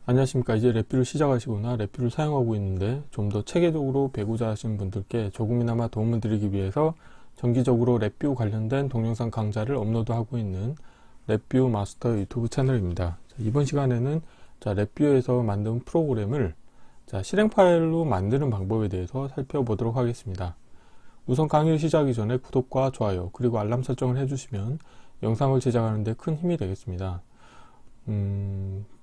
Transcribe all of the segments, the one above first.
안녕하십니까. 이제 랩뷰를 시작하시거나 랩뷰를 사용하고 있는데 좀 더 체계적으로 배우자 하시는 분들께 조금이나마 도움을 드리기 위해서 정기적으로 랩뷰 관련된 동영상 강좌를 업로드하고 있는 랩뷰 마스터 유튜브 채널입니다. 이번 시간에는 랩뷰에서 만든 프로그램을 실행 파일로 만드는 방법에 대해서 살펴보도록 하겠습니다. 우선 강의 시작하기 전에 구독과 좋아요 그리고 알람 설정을 해주시면 영상을 제작하는 데 큰 힘이 되겠습니다.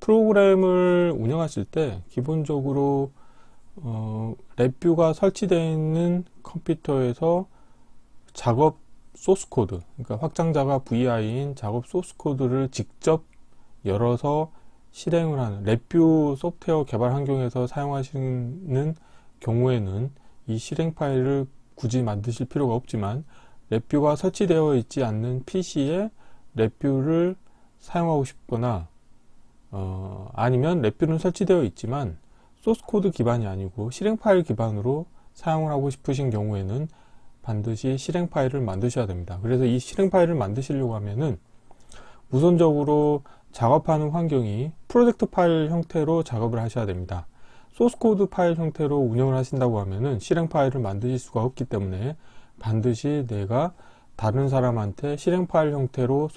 프로그램을 운영하실 때 기본적으로 랩뷰가 설치되어 있는 컴퓨터에서 작업 소스코드, 그러니까 확장자가 VI인 작업 소스코드를 직접 열어서 실행을 하는 랩뷰 소프트웨어 개발 환경에서 사용하시는 경우에는 이 실행 파일을 굳이 만드실 필요가 없지만, 랩뷰가 설치되어 있지 않는 PC에 랩뷰를 사용하고 싶거나 아니면 랩뷰는 설치되어 있지만 소스코드 기반이 아니고 실행 파일 기반으로 사용을 하고 싶으신 경우에는 반드시 실행 파일을 만드셔야 됩니다. 그래서 이 실행 파일을 만드시려고 하면은 우선적으로 작업하는 환경이 프로젝트 파일 형태로 작업을 하셔야 됩니다. 소스코드 파일 형태로 운영을 하신다고 하면은 실행 파일을 만드실 수가 없기 때문에 반드시 내가 다른 사람한테 실행 파일 형태로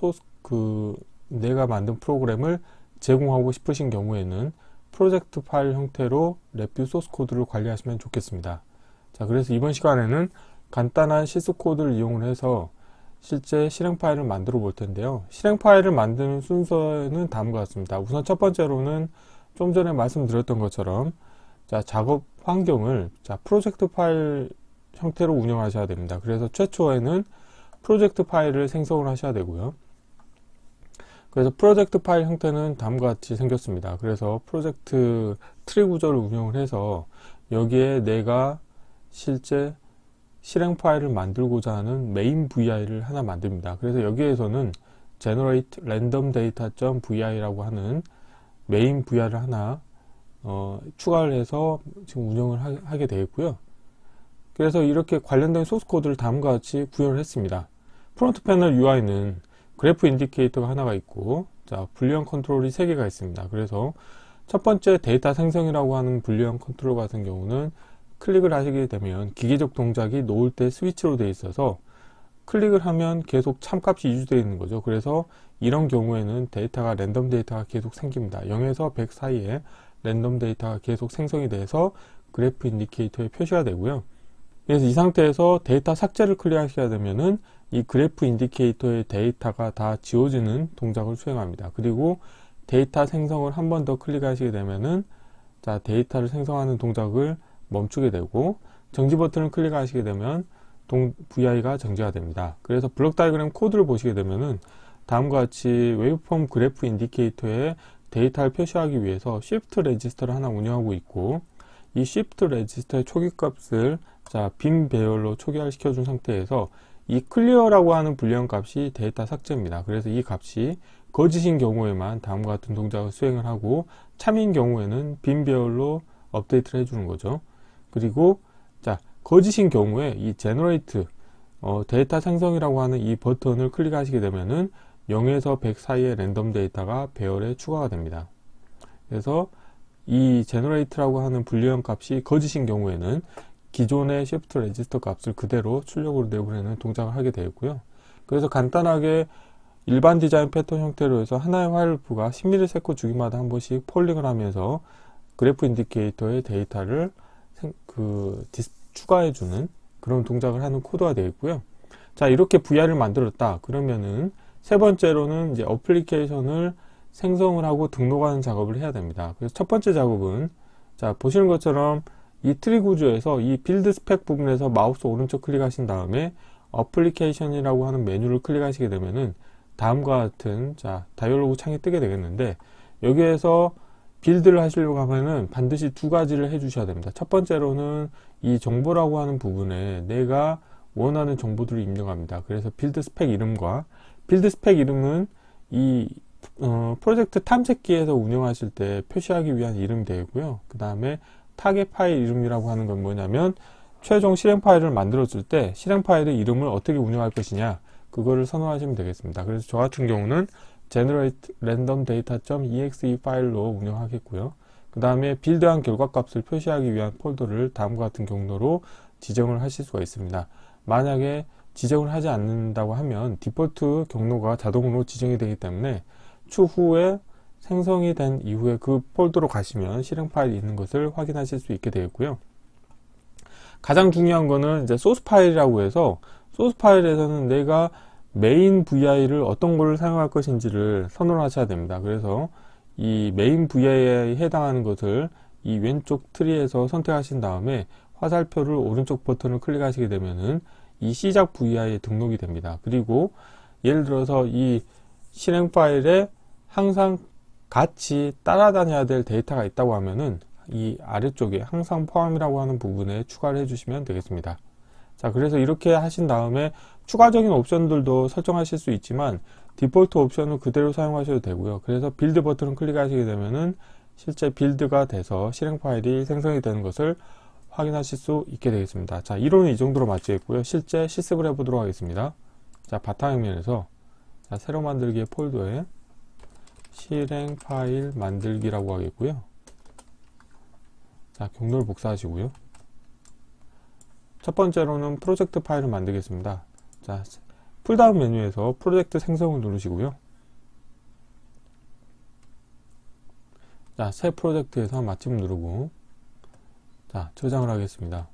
내가 만든 프로그램을 제공하고 싶으신 경우에는 프로젝트 파일 형태로 랩뷰 소스 코드를 관리하시면 좋겠습니다. 그래서 이번 시간에는 간단한 시스 코드를 이용을 해서 실제 실행 파일을 만들어 볼 텐데요. 실행 파일을 만드는 순서는 다음과 같습니다. 우선 첫 번째로는 좀 전에 말씀드렸던 것처럼 작업 환경을 프로젝트 파일 형태로 운영하셔야 됩니다. 그래서 최초에는 프로젝트 파일을 생성을 하셔야 되고요. 그래서 프로젝트 파일 형태는 다음과 같이 생겼습니다. 그래서 프로젝트 트리 구조를 운영을 해서 여기에 내가 실제 실행 파일을 만들고자 하는 메인 VI를 하나 만듭니다. 그래서 여기에서는 generate random data.vi라고 하는 메인 VI를 하나 추가를 해서 지금 운영을 하게 되어 있고요. 그래서 이렇게 관련된 소스 코드를 다음과 같이 구현을 했습니다. 프론트 패널 UI는 그래프 인디케이터가 하나가 있고, 불리언 컨트롤이 3개가 있습니다. 그래서 첫 번째 데이터 생성이라고 하는 불리언 컨트롤 같은 경우는 클릭을 하시게 되면 기계적 동작이 놓을 때 스위치로 되어 있어서 클릭을 하면 계속 참값이 유지되어 있는 거죠. 그래서 이런 경우에는 랜덤 데이터가 계속 생깁니다. 0에서 100 사이에 랜덤 데이터가 계속 생성이 돼서 그래프 인디케이터에 표시가 되고요. 그래서 이 상태에서 데이터 삭제를 클릭하시게 되면은 이 그래프 인디케이터의 데이터가 다 지워지는 동작을 수행합니다. 그리고 데이터 생성을 한 번 더 클릭하시게 되면은 데이터를 생성하는 동작을 멈추게 되고, 정지 버튼을 클릭하시게 되면 VI가 정지가 됩니다. 그래서 블록 다이어그램 코드를 보시게 되면은 다음과 같이 웨이브폼 그래프 인디케이터에 데이터를 표시하기 위해서 shift 레지스터를 하나 운영하고 있고, 이 shift 레지스터의 초기값을 빈 배열로 초기화를 시켜준 상태에서 이 클리어라고 하는 불리언 값이 데이터 삭제입니다. 그래서 이 값이 거짓인 경우에만 다음과 같은 동작을 수행을 하고, 참인 경우에는 빈 배열로 업데이트를 해주는 거죠. 그리고 거짓인 경우에 이 generate 데이터 생성이라고 하는 이 버튼을 클릭하시게 되면은 0에서 100 사이의 랜덤 데이터가 배열에 추가가 됩니다. 그래서 이 generate라고 하는 불리언 값이 거짓인 경우에는 기존의 shift 레지스터 값을 그대로 출력으로 내보내는 동작을 하게 되었고요. 그래서 간단하게 일반 디자인 패턴 형태로 해서 하나의 화일부가 10ms 주기마다 한 번씩 폴링을 하면서 그래프 인디케이터의 데이터를 추가해주는 그런 동작을 하는 코드가 되어 있고요. 이렇게 VI를 만들었다. 그러면은 세 번째로는 이제 어플리케이션을 생성을 하고 등록하는 작업을 해야 됩니다. 그래서 첫 번째 작업은 보시는 것처럼 이 트리 구조에서 이 빌드 스펙 부분에서 마우스 오른쪽 클릭하신 다음에 어플리케이션이라고 하는 메뉴를 클릭하시게 되면은 다음과 같은 다이얼로그 창이 뜨게 되겠는데, 여기에서 빌드를 하시려고 하면은 반드시 두 가지를 해 주셔야 됩니다. 첫 번째로는 이 정보라고 하는 부분에 내가 원하는 정보들을 입력합니다. 그래서 빌드 스펙 이름과 빌드 스펙 이름은 이 프로젝트 탐색기에서 운영하실 때 표시하기 위한 이름이 되고요. 그 다음에 타겟 파일 이름이라고 하는 건 뭐냐면 최종 실행 파일을 만들었을 때 실행 파일의 이름을 어떻게 운영할 것이냐, 그거를 선호하시면 되겠습니다. 그래서 저 같은 경우는 generate random data.exe 파일로 운영하겠고요. 그 다음에 빌드한 결과값을 표시하기 위한 폴더를 다음과 같은 경로로 지정을 하실 수가 있습니다. 만약에 지정을 하지 않는다고 하면 디폴트 경로가 자동으로 지정이 되기 때문에 추후에 생성이 된 이후에 그 폴더로 가시면 실행 파일이 있는 것을 확인하실 수 있게 되겠고요. 가장 중요한 거는 이제 소스 파일이라고 해서 소스 파일에서는 내가 메인 VI를 어떤 걸 사용할 것인지를 선언하셔야 됩니다. 그래서 이 메인 VI에 해당하는 것을 이 왼쪽 트리에서 선택하신 다음에 화살표를 오른쪽 버튼을 클릭하시게 되면은 이 시작 VI에 등록이 됩니다. 그리고 예를 들어서 이 실행 파일에 항상 같이 따라다녀야 될 데이터가 있다고 하면은 이 아래쪽에 항상 포함이라고 하는 부분에 추가를 해주시면 되겠습니다. 자, 그래서 이렇게 하신 다음에 추가적인 옵션들도 설정하실 수 있지만 디폴트 옵션을 그대로 사용하셔도 되고요. 그래서 빌드 버튼을 클릭하시게 되면은 실제 빌드가 돼서 실행 파일이 생성이 되는 것을 확인하실 수 있게 되겠습니다. 자, 이론은 이 정도로 마치겠고요. 실제 실습을 해보도록 하겠습니다. 자, 바탕화면에서 자, 새로 만들기의 폴더에 실행 파일 만들기라고 하겠고요. 자, 경로를 복사하시고요. 첫 번째로는 프로젝트 파일을 만들겠습니다. 자, 풀다운 메뉴에서 프로젝트 생성을 누르시고요. 자, 새 프로젝트에서 마침 누르고 자, 저장을 하겠습니다.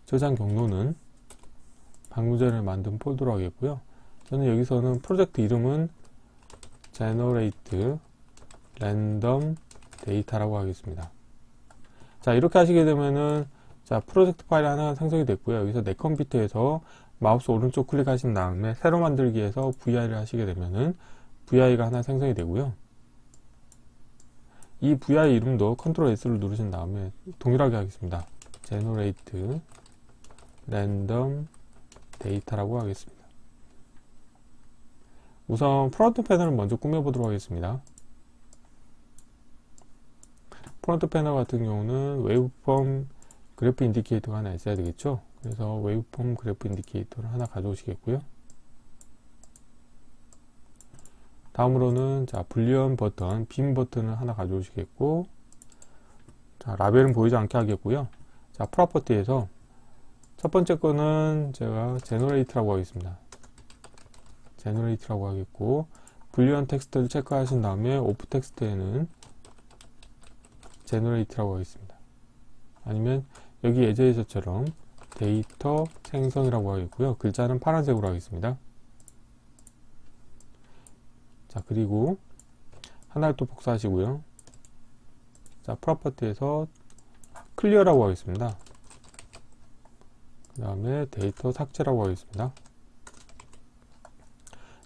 저장 경로는 방금 전에 만든 폴더로 하겠고요. 저는 여기서는 프로젝트 이름은 generate random data라고 하겠습니다. 자, 이렇게 하시게 되면은 자, 프로젝트 파일 하나 생성이 됐고요. 여기서 내 컴퓨터에서 마우스 오른쪽 클릭하신 다음에 새로 만들기에서 VI를 하시게 되면은 VI가 하나 생성이 되고요. 이 VI 이름도 컨트롤 S를 누르신 다음에 동일하게 하겠습니다. generate random data라고 하겠습니다. 우선 프론트 패널을 먼저 꾸며보도록 하겠습니다. 프론트 패널 같은 경우는 웨이브폼 그래프 인디케이터가 하나 있어야 되겠죠. 그래서 웨이브폼 그래프 인디케이터를 하나 가져오시겠고요. 다음으로는 자, 불리언 버튼, 빔 버튼을 하나 가져오시겠고, 자, 라벨은 보이지 않게 하겠고요. 자, 프로퍼티에서 첫 번째 거는 제가 제너레이트라고 하겠습니다. 제너레이트라고 하겠고, 불리언 텍스트를 체크하신 다음에 오프 텍스트에는 제너레이트라고 하겠습니다. 아니면 여기 예제에서처럼 데이터 생성이라고 하겠고요. 글자는 파란색으로 하겠습니다. 자, 그리고 하나를 또 복사하시고요. 자, 프로퍼티에서 클리어라고 하겠습니다. 그 다음에 데이터 삭제라고 하겠습니다.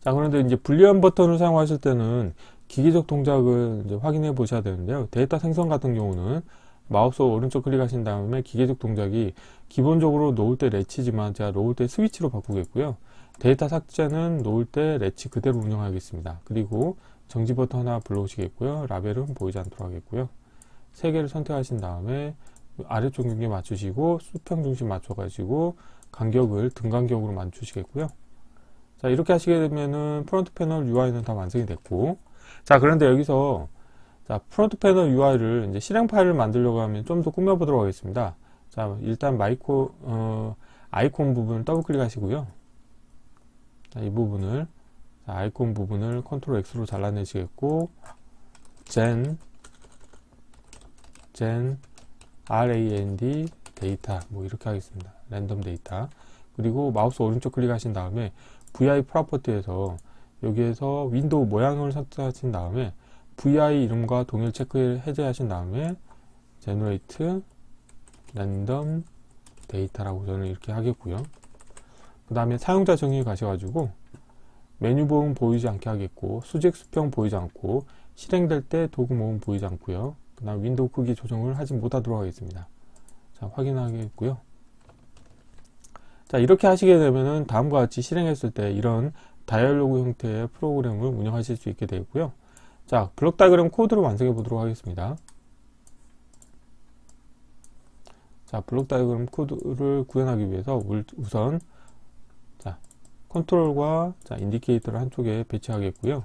자, 그런데 이제 불리언 버튼을 사용하실 때는 기계적 동작을 이제 확인해 보셔야 되는데요. 데이터 생성 같은 경우는 마우스 오른쪽 클릭하신 다음에 기계적 동작이 기본적으로 놓을 때 렛치지만 제가 놓을 때 스위치로 바꾸겠고요. 데이터 삭제는 놓을 때 렛치 그대로 운영하겠습니다. 그리고 정지 버튼 하나 불러오시겠고요. 라벨은 보이지 않도록 하겠고요. 세 개를 선택하신 다음에 아래쪽 경계 맞추시고 수평 중심 맞춰가지고 간격을 등 간격으로 맞추시겠고요. 자, 이렇게 하시게 되면은 프론트 패널 UI는 다 완성이 됐고, 자, 그런데 여기서 자, 프론트 패널 UI를 이제 실행 파일을 만들려고 하면 좀 더 꾸며보도록 하겠습니다. 자, 일단 아이콘 부분을 더블 클릭하시고요. 자, 이 부분을 자, 아이콘 부분을 컨트롤 X로 잘라내시겠고, RAND 데이터 뭐 이렇게 하겠습니다. 랜덤 데이터. 그리고 마우스 오른쪽 클릭하신 다음에 VI 프로퍼티에서 여기에서 윈도우 모양을 선택하신 다음에 VI 이름과 동일 체크 해제하신 다음에 generate random data라고 저는 이렇게 하겠고요. 그 다음에 사용자 정의에 가셔가지고 메뉴 보험 보이지 않게 하겠고, 수직 수평 보이지 않고, 실행될 때 도구 모음 보이지 않고요. 그 다음 윈도우 크기 조정을 하지 못하도록 하겠습니다. 자, 확인하겠고요. 자, 이렇게 하시게 되면은 다음과 같이 실행했을 때 이런 다이얼로그 형태의 프로그램을 운영하실 수 있게 되고요. 자, 블록 다이어그램 코드를 완성해 보도록 하겠습니다. 자, 블록 다이어그램 코드를 구현하기 위해서 우선 자, 컨트롤과 자, 인디케이터를 한쪽에 배치하겠고요.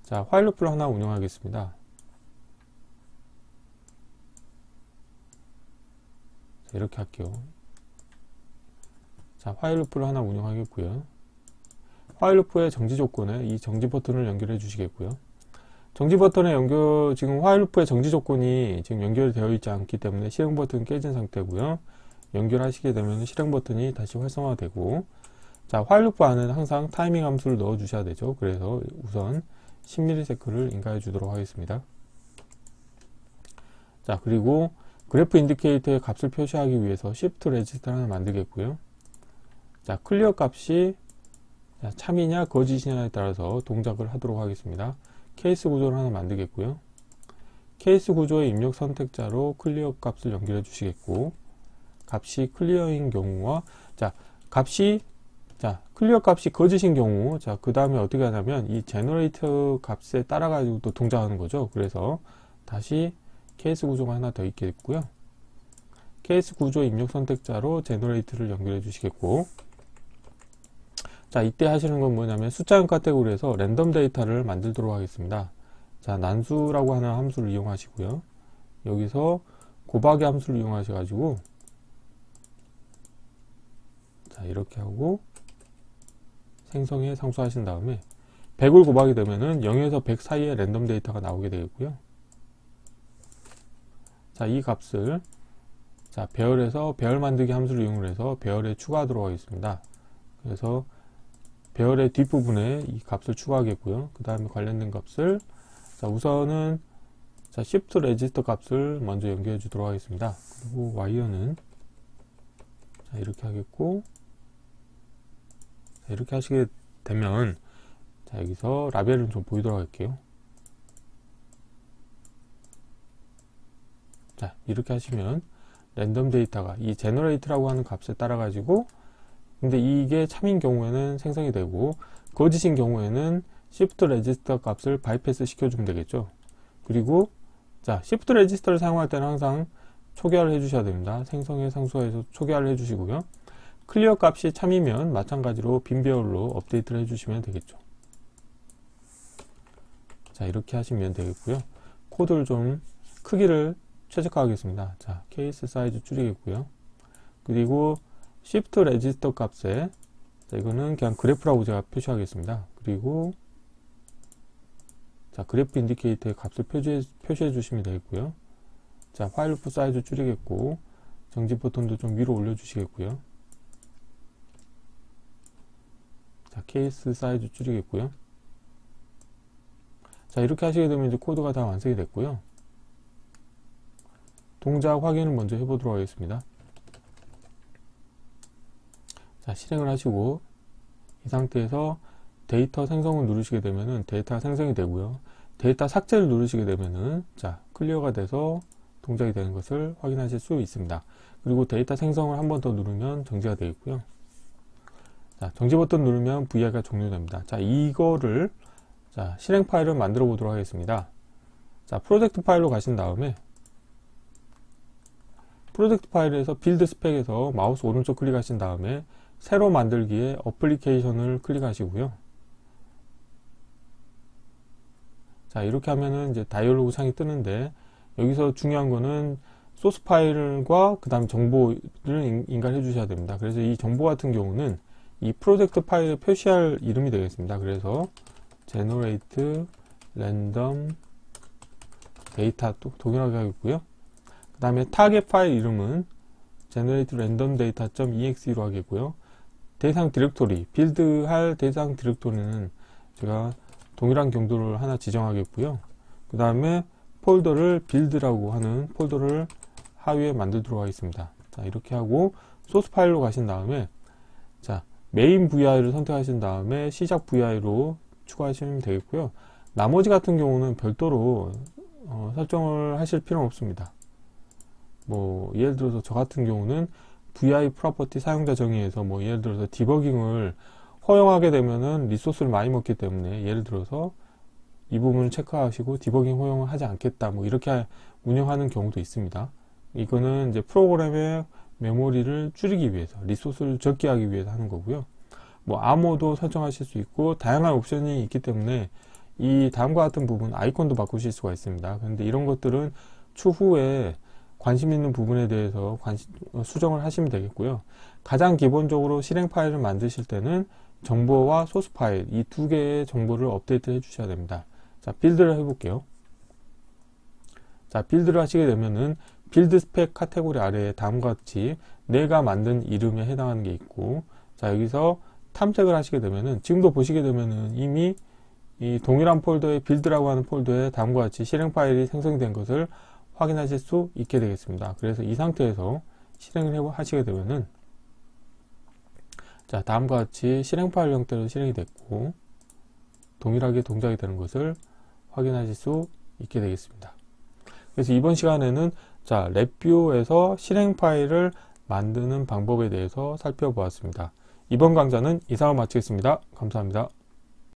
자, 화일 루프를 하나 운영하겠습니다. 자, 이렇게 할게요. 자, 화일 루프를 하나 운영하겠고요. 화일 루프의 정지 조건에 이 정지 버튼을 연결해 주시겠고요. 정지 버튼에 지금 화일 루프의 정지 조건이 지금 연결이 되어 있지 않기 때문에 실행 버튼 깨진 상태고요. 연결하시게 되면 실행 버튼이 다시 활성화되고, 자, 화일 루프 안에는 항상 타이밍 함수를 넣어 주셔야 되죠. 그래서 우선 10ms를 인가해 주도록 하겠습니다. 자, 그리고 그래프 인디케이터의 값을 표시하기 위해서 shift 레지스터를 하나 만들겠고요. 자, 클리어 값이 참이냐 거짓이냐에 따라서 동작을 하도록 하겠습니다. 케이스 구조를 하나 만들겠고요. 케이스 구조의 입력 선택자로 클리어 값을 연결해 주시겠고, 값이 클리어인 경우와, 클리어 값이 거짓인 경우, 그 다음에 어떻게 하냐면 이 제너레이터 값에 따라 가지고 또 동작하는 거죠. 그래서 다시 케이스 구조가 하나 더 있겠고요. 케이스 구조 입력 선택자로 제너레이터를 연결해 주시겠고, 자, 이때 하시는 건 뭐냐면 숫자형 카테고리에서 랜덤 데이터를 만들도록 하겠습니다. 자, 난수라고 하는 함수를 이용하시고요. 여기서 곱하기 함수를 이용하셔가지고, 자, 이렇게 하고 생성에 상수하신 다음에 100을 곱하게 되면은 0에서 100 사이에 랜덤 데이터가 나오게 되겠고요. 자, 이 값을 배열에서 배열 만들기 함수를 이용해서 배열에 추가하도록 하겠습니다. 그래서 배열의 뒷부분에 이 값을 추가하겠고요. 그 다음에 관련된 값을, 우선은 shift 레지스터 값을 먼저 연결해 주도록 하겠습니다. 그리고 와이어는 이렇게 하겠고, 이렇게 하시게 되면, 여기서 라벨을 좀 보이도록 할게요. 자, 이렇게 하시면 랜덤 데이터가 이 제너레이트라고 하는 값에 따라 가지고, 근데 이게 참인 경우에는 생성이 되고, 거짓인 경우에는 shift 레지스터 값을 바이패스 시켜주면 되겠죠. 그리고 shift 레지스터를 사용할 때는 항상 초기화를 해주셔야 됩니다. 생성에 상수해서 초기화를 해주시고요. 클리어 값이 참이면 마찬가지로 빈 배열로 업데이트를 해주시면 되겠죠. 자, 이렇게 하시면 되겠고요. 코드를 좀 크기를 최적화하겠습니다. 자, 케이스 사이즈 줄이겠고요. 그리고 shift 레지스터 값에, 이거는 그냥 그래프라고 제가 표시하겠습니다. 그리고 그래프 인디케이터의 값을 표시해 주시면 되겠고요. 자, 화일 루프 사이즈 줄이겠고, 정지 버튼도 좀 위로 올려 주시겠고요. 자, 케이스 사이즈 줄이겠고요. 자, 이렇게 하시게 되면 이제 코드가 다 완성이 됐고요. 동작 확인을 먼저 해보도록 하겠습니다. 자, 실행을 하시고 이 상태에서 데이터 생성을 누르시게 되면은 데이터가 생성이 되고요. 데이터 삭제를 누르시게 되면은 클리어가 돼서 동작이 되는 것을 확인하실 수 있습니다. 그리고 데이터 생성을 한 번 더 누르면 정지가 되겠고요. 자, 정지 버튼 누르면 VI가 종료됩니다. 자, 이거를 실행 파일을 만들어 보도록 하겠습니다. 자, 프로젝트 파일로 가신 다음에 프로젝트 파일에서 빌드 스펙에서 마우스 오른쪽 클릭하신 다음에 새로 만들기에 어플리케이션을 클릭하시고요. 자, 이렇게 하면은 이제 다이얼로그 창이 뜨는데, 여기서 중요한 거는 소스 파일과 그 다음 정보를 인가해 주셔야 됩니다. 그래서 이 정보 같은 경우는 이 프로젝트 파일에 표시할 이름이 되겠습니다. 그래서 generate random data 또 동일하게 하겠고요. 그 다음에 타겟 파일 이름은 generate random data.exe로 하겠고요. 대상 디렉토리, 빌드할 대상 디렉토리는 제가 동일한 경도를 하나 지정하겠고요. 그 다음에 폴더를 빌드라고 하는 폴더를 하위에 만들도록 하겠습니다. 자, 이렇게 하고 소스 파일로 가신 다음에 메인 VI를 선택하신 다음에 시작 VI로 추가하시면 되겠고요. 나머지 같은 경우는 별도로 설정을 하실 필요는 없습니다. 예를 들어서 저 같은 경우는 VI 프로퍼티 사용자 정의에서 예를 들어서 디버깅을 허용하게 되면은 리소스를 많이 먹기 때문에, 예를 들어서 이 부분을 체크하시고 디버깅 허용을 하지 않겠다, 이렇게 운영하는 경우도 있습니다. 이거는 이제 프로그램의 메모리를 줄이기 위해서, 리소스를 적게 하기 위해서 하는 거고요. 암호도 설정하실 수 있고 다양한 옵션이 있기 때문에 이 다음과 같은 부분 아이콘도 바꾸실 수가 있습니다. 그런데 이런 것들은 추후에 관심 있는 부분에 대해서 수정을 하시면 되겠고요. 가장 기본적으로 실행 파일을 만드실 때는 정보와 소스 파일 이 두 개의 정보를 업데이트 해 주셔야 됩니다. 자, 빌드를 해볼게요. 자, 빌드를 하시게 되면은 빌드 스펙 카테고리 아래에 다음과 같이 내가 만든 이름에 해당하는 게 있고, 자, 여기서 탐색을 하시게 되면은 지금도 보시게 되면은 이미 이 동일한 폴더의 빌드라고 하는 폴더에 다음과 같이 실행 파일이 생성된 것을 확인하실 수 있게 되겠습니다. 그래서 이 상태에서 실행을 하시게 되면은, 자, 다음과 같이 실행 파일 형태로 실행이 됐고 동일하게 동작이 되는 것을 확인하실 수 있게 되겠습니다. 그래서 이번 시간에는 자, 랩뷰에서 실행 파일을 만드는 방법에 대해서 살펴보았습니다. 이번 강좌는 이상으로 마치겠습니다. 감사합니다.